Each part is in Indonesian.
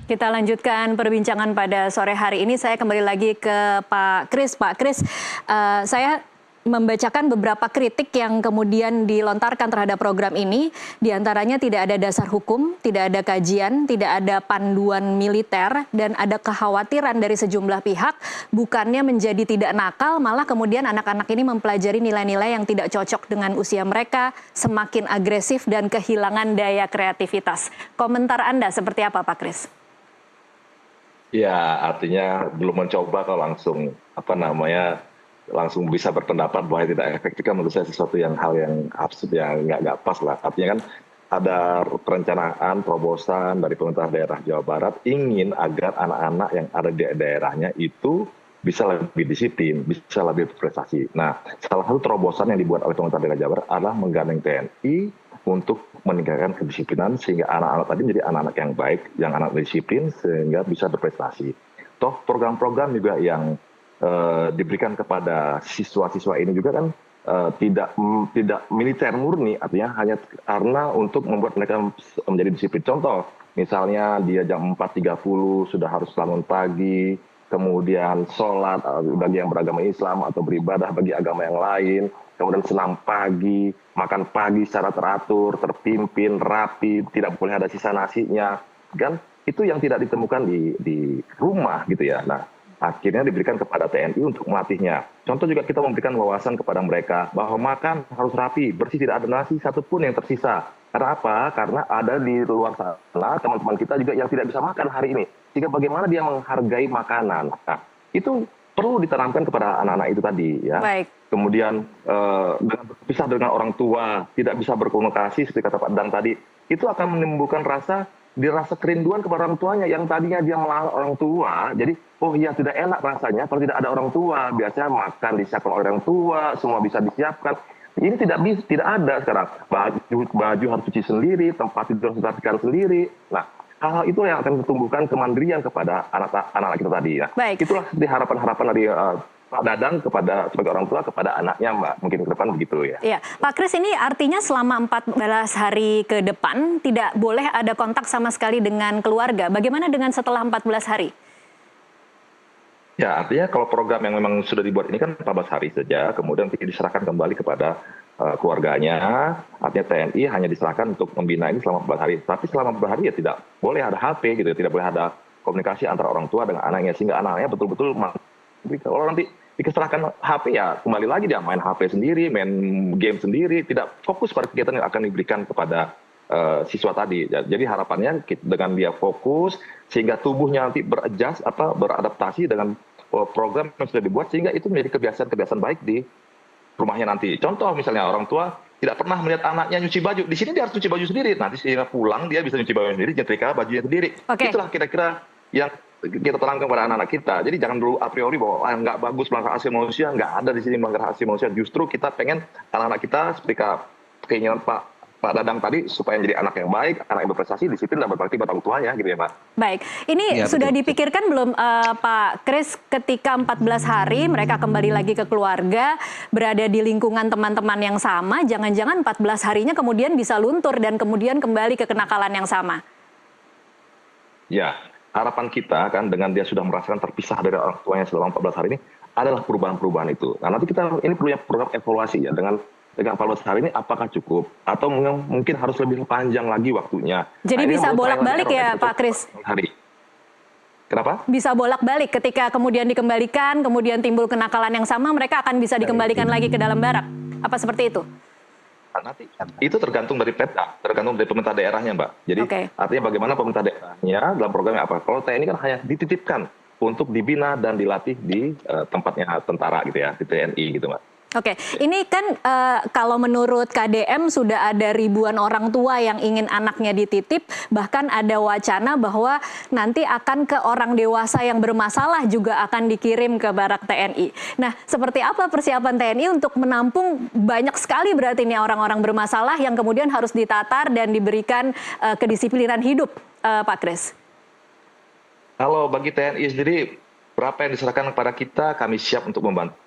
Kita lanjutkan perbincangan pada sore hari ini. Saya kembali lagi ke Pak Kris. Pak Kris, saya membacakan beberapa kritik yang kemudian dilontarkan terhadap program ini. Di antaranya tidak ada dasar hukum, tidak ada kajian, tidak ada panduan militer, dan ada kekhawatiran dari sejumlah pihak, bukannya menjadi tidak nakal, malah kemudian anak-anak ini mempelajari nilai-nilai yang tidak cocok dengan usia mereka, semakin agresif dan kehilangan daya kreativitas. Komentar Anda seperti apa, Pak Kris? Ya, artinya belum mencoba kalau langsung bisa berpendapat bahwa tidak efektif, kan menurut saya sesuatu hal yang absurd, yang nggak pas lah. Artinya kan ada perencanaan, terobosan dari pemerintah daerah Jawa Barat ingin agar anak-anak yang ada di daerahnya itu bisa lebih disiplin, bisa lebih berprestasi. Nah, salah satu terobosan yang dibuat oleh pemerintah daerah Jawa Barat adalah menggandeng TNI untuk meningkatkan kedisiplinan sehingga anak-anak tadi menjadi anak-anak yang baik, yang anak disiplin sehingga bisa berprestasi. Toh program-program juga yang diberikan kepada siswa-siswa ini juga kan tidak militer murni, artinya hanya karena untuk membuat mereka menjadi disiplin. Contoh, misalnya dia jam 4.30 sudah harus bangun pagi, kemudian sholat bagi yang beragama Islam atau beribadah bagi agama yang lain, kemudian senam pagi, makan pagi secara teratur, terpimpin, rapi, tidak boleh ada sisa nasinya, kan itu yang tidak ditemukan di rumah gitu ya. Nah, akhirnya diberikan kepada TNI untuk melatihnya. Contoh juga kita memberikan wawasan kepada mereka bahwa makan harus rapi, bersih, tidak ada nasi satupun yang tersisa. Karena apa? Karena ada di luar sana teman-teman kita juga yang tidak bisa makan hari ini. Sehingga bagaimana dia menghargai makanan. Nah, itu perlu ditanamkan kepada anak-anak itu tadi ya. Baik. Kemudian dengan berpisah dengan orang tua, tidak bisa berkomunikasi seperti kata Pak Dang tadi, itu akan menimbulkan rasa kerinduan kepada orang tuanya yang tadinya dia melarang orang tua. Jadi, oh iya tidak enak rasanya kalau tidak ada orang tua. Biasanya makan disiapkan oleh orang tua, semua bisa disiapkan. Ini tidak ada sekarang. Baju harus cuci sendiri, tempat tidur harus dirapikan sendiri. Nah, hal-hal itu yang akan tumbuhkan kemandirian kepada anak-anak kita tadi. Nah, itulah harapan-harapan dari Pak Dadang sebagai orang tua kepada anaknya, Mbak. Mungkin ke depan begitu ya. Iya, Pak Kris, ini artinya selama 14 hari ke depan tidak boleh ada kontak sama sekali dengan keluarga. Bagaimana dengan setelah 14 hari? Ya, artinya kalau program yang memang sudah dibuat ini kan 14 hari saja, kemudian diserahkan kembali kepada keluarganya, artinya TNI hanya diserahkan untuk membina ini selama 14 hari. Tapi selama 14 hari ya tidak boleh ada HP gitu, tidak boleh ada komunikasi antara orang tua dengan anaknya, sehingga anaknya betul-betul kalau nanti diserahkan HP ya kembali lagi dia main HP sendiri, main game sendiri, tidak fokus pada kegiatan yang akan diberikan kepada siswa tadi. Jadi harapannya dengan dia fokus sehingga tubuhnya nanti beradaptasi dengan program yang sudah dibuat sehingga itu menjadi kebiasaan-kebiasaan baik di rumahnya nanti. Contoh misalnya orang tua tidak pernah melihat anaknya nyuci baju, di sini dia harus nyuci baju sendiri. Nanti sehingga pulang dia bisa nyuci baju sendiri, nyetrika bajunya sendiri. Itulah kira-kira yang kita tanamkan kepada anak-anak kita. Jadi jangan dulu a priori bahwa nggak bagus melanggar hak asasi manusia, nggak ada di sini melanggar hak asasi manusia. Justru kita pengen anak-anak kita seperti keinginan Pak Dadang tadi supaya menjadi anak yang baik, anak yang berprestasi, disiplin dan berbakti pada orang tuanya gitu ya, Pak. Baik, ini ya, sudah dipikirkan belum Pak Kris ketika 14 hari mereka kembali lagi ke keluarga, berada di lingkungan teman-teman yang sama, jangan-jangan 14 harinya kemudian bisa luntur dan kemudian kembali ke kenakalan yang sama? Ya, harapan kita kan dengan dia sudah merasakan terpisah dari orang tuanya selama 14 hari ini adalah perubahan-perubahan itu. Nah, nanti kita ini perlu program evaluasi ya dengan 14 hari ini apakah cukup atau mungkin harus lebih panjang lagi waktunya. Jadi bisa bolak-balik ya Pak Kris? Kenapa? Bisa bolak-balik ketika kemudian dikembalikan, kemudian timbul kenakalan yang sama, mereka akan bisa dikembalikan lagi ke dalam barak. Apa seperti itu? Nanti itu tergantung dari peta, tergantung dari pemerintah daerahnya, Mbak. Jadi artinya bagaimana pemerintah daerahnya dalam programnya apa. Kalau TNI kan hanya dititipkan untuk dibina dan dilatih di tempatnya tentara gitu ya, di TNI gitu, Mbak. Oke, ini kan kalau menurut KDM sudah ada ribuan orang tua yang ingin anaknya dititip, bahkan ada wacana bahwa nanti akan ke orang dewasa yang bermasalah juga akan dikirim ke barak TNI. Nah, seperti apa persiapan TNI untuk menampung banyak sekali berarti ini orang-orang bermasalah yang kemudian harus ditatar dan diberikan kedisiplinan hidup, Pak Kris? Kalau bagi TNI sendiri, berapa yang diserahkan kepada kita, kami siap untuk membantu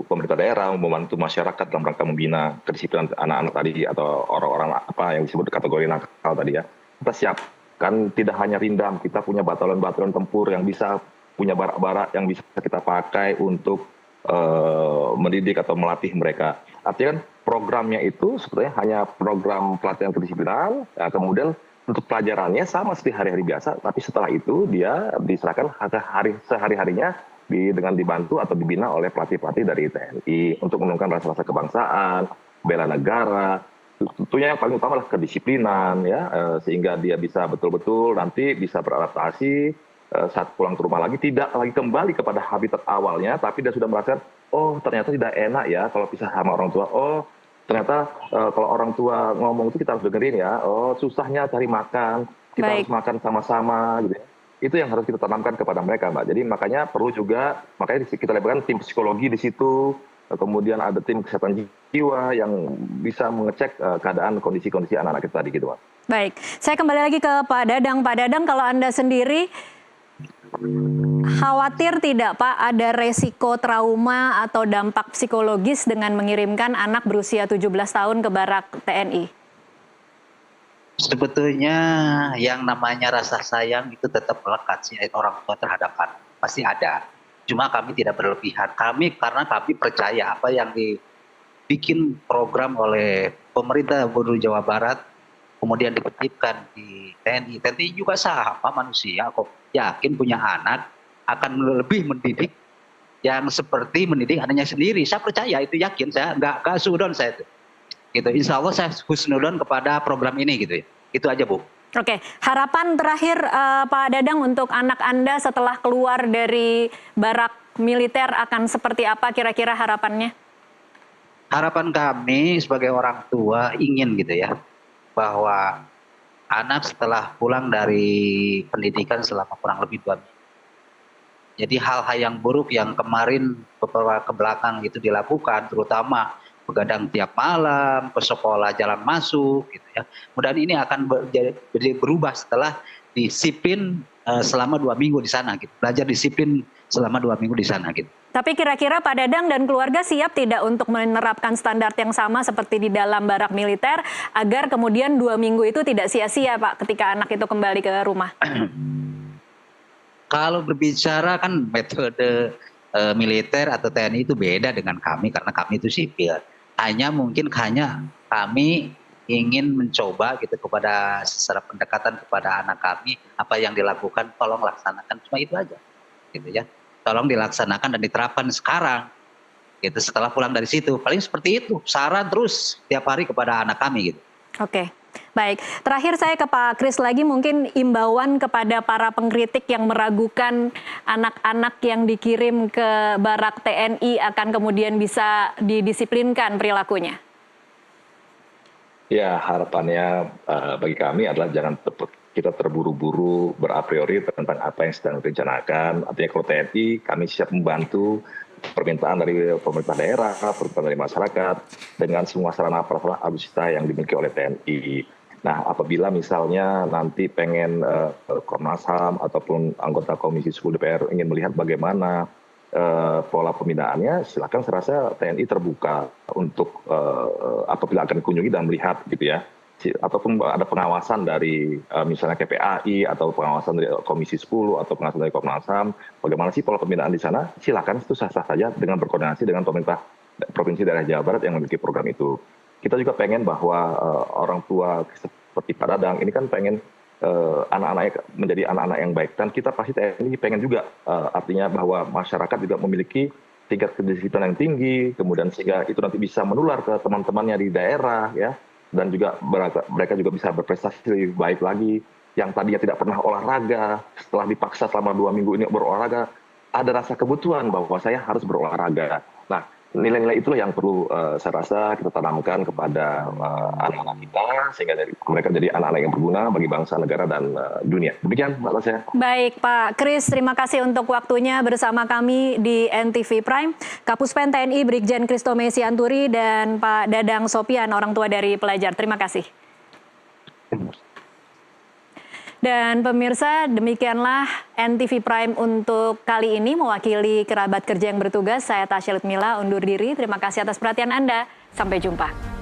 pemerintah daerah, membantu masyarakat dalam rangka membina kedisiplinan anak-anak tadi atau orang-orang apa yang disebut kategori nakal tadi ya. Kita siap. Kan tidak hanya Rindam, kita punya batalion-batalion tempur yang bisa punya barak-barak yang bisa kita pakai untuk mendidik atau melatih mereka. Artinya kan programnya itu sebetulnya hanya program pelatihan kedisiplinan, ya, kemudian untuk pelajarannya sama seperti hari-hari biasa, tapi setelah itu dia diserahkan sehari-harinya dengan dibantu atau dibina oleh pelatih-pelatih dari TNI untuk menumbuhkan rasa-rasa kebangsaan, bela negara. Tentunya yang paling utama adalah kedisiplinan, ya, sehingga dia bisa betul-betul nanti bisa beradaptasi saat pulang ke rumah lagi, tidak lagi kembali kepada habitat awalnya, tapi dia sudah merasakan, oh ternyata tidak enak ya kalau pisah sama orang tua, oh ternyata kalau orang tua ngomong itu kita harus dengerin ya, oh susahnya cari makan, kita harus makan sama-sama gitu ya. Itu yang harus kita tanamkan kepada mereka, Mbak. Jadi makanya perlu juga, makanya kita lebarkan tim psikologi di situ, kemudian ada tim kesehatan jiwa yang bisa mengecek keadaan kondisi-kondisi anak-anak kita tadi gitu, Mbak. Baik, saya kembali lagi ke Pak Dadang. Pak Dadang, kalau Anda sendiri khawatir tidak Pak ada resiko trauma atau dampak psikologis dengan mengirimkan anak berusia 17 tahun ke barak TNI? Sebetulnya yang namanya rasa sayang itu tetap melekat sih orang tua terhadap anak. Pasti ada. Cuma kami tidak berlebihan. Karena kami percaya apa yang dibikin program oleh pemerintah Gubernur Jawa Barat, kemudian diketipkan di TNI. TNI juga sama manusia kok. Yakin punya anak akan lebih mendidik yang seperti mendidik anaknya sendiri. Saya percaya itu, yakin, saya nggak sudon saya itu. Gitu. Insya Allah saya husnudon kepada program ini gitu ya. Itu aja, Bu. Oke, harapan terakhir Pak Dadang untuk anak Anda setelah keluar dari barak militer akan seperti apa kira-kira harapannya? Harapan kami sebagai orang tua ingin gitu ya, bahwa anak setelah pulang dari pendidikan selama kurang lebih 2 minggu. Jadi hal-hal yang buruk yang kemarin beberapa ke belakang itu dilakukan, terutama begadang tiap malam, ke sekolah jalan masuk gitu ya. Mudah-mudahan ini akan berubah setelah disiplin selama 2 minggu di sana gitu. Belajar disiplin selama 2 minggu di sana gitu. Tapi kira-kira Pak Dadang dan keluarga siap tidak untuk menerapkan standar yang sama seperti di dalam barak militer agar kemudian 2 minggu itu tidak sia-sia Pak ketika anak itu kembali ke rumah? Kalau berbicara kan metode militer atau TNI itu beda dengan kami karena kami itu sipil. Mungkin kami ingin mencoba gitu kepada secara pendekatan kepada anak kami, apa yang dilakukan tolong laksanakan, cuma itu aja gitu ya. Tolong dilaksanakan dan diterapkan sekarang gitu, setelah pulang dari situ. Paling seperti itu, saran terus tiap hari kepada anak kami gitu. Oke, baik. Terakhir saya ke Pak Kris lagi, mungkin imbauan kepada para pengkritik yang meragukan anak-anak yang dikirim ke barak TNI akan kemudian bisa didisiplinkan perilakunya. Ya, harapannya bagi kami adalah jangan kita terburu-buru berapriori tentang apa yang sedang direncanakan. Artinya kalau TNI, kami siap membantu permintaan dari pemerintah daerah, permintaan dari masyarakat, dengan semua sarana prasarana alutsista yang dimiliki oleh TNI. Nah, apabila misalnya nanti pengen Komnas HAM ataupun anggota Komisi 10 DPR ingin melihat bagaimana pola pembinaannya, silakan, saya rasa TNI terbuka untuk apabila akan dikunjungi dan melihat gitu ya. Ataupun ada pengawasan dari misalnya KPAI atau pengawasan dari Komisi 10 atau pengawasan dari Komnas HAM, bagaimana sih pola pembinaan di sana, silakan, itu sah-sah saja dengan berkoordinasi dengan pemerintah Provinsi Daerah Jawa Barat yang memiliki program itu. Kita juga pengen bahwa orang tua seperti Pak Dadang ini kan pengen anak-anaknya menjadi anak-anak yang baik, dan kita pasti TNI pengen juga artinya bahwa masyarakat juga memiliki tingkat kedisiplinan yang tinggi, kemudian sehingga itu nanti bisa menular ke teman-temannya di daerah ya. Dan juga mereka juga bisa berprestasi lebih baik lagi. Yang tadinya tidak pernah olahraga, setelah dipaksa selama 2 minggu ini berolahraga, ada rasa kebutuhan bahwa saya harus berolahraga. Nah, nilai-nilai itulah yang perlu saya rasa kita tanamkan kepada anak-anak kita, sehingga mereka jadi anak-anak yang berguna bagi bangsa, negara, dan dunia. Demikian Mbak Tasya. Baik Pak Kris, terima kasih untuk waktunya bersama kami di NTV Prime. Kapuspen TNI Brigjen Christomay Sianturi dan Pak Dadang Sopian, orang tua dari pelajar. Terima kasih. Dan pemirsa, demikianlah NTV Prime untuk kali ini. Mewakili kerabat kerja yang bertugas, saya Tasya Lutmila undur diri. Terima kasih atas perhatian Anda. Sampai jumpa.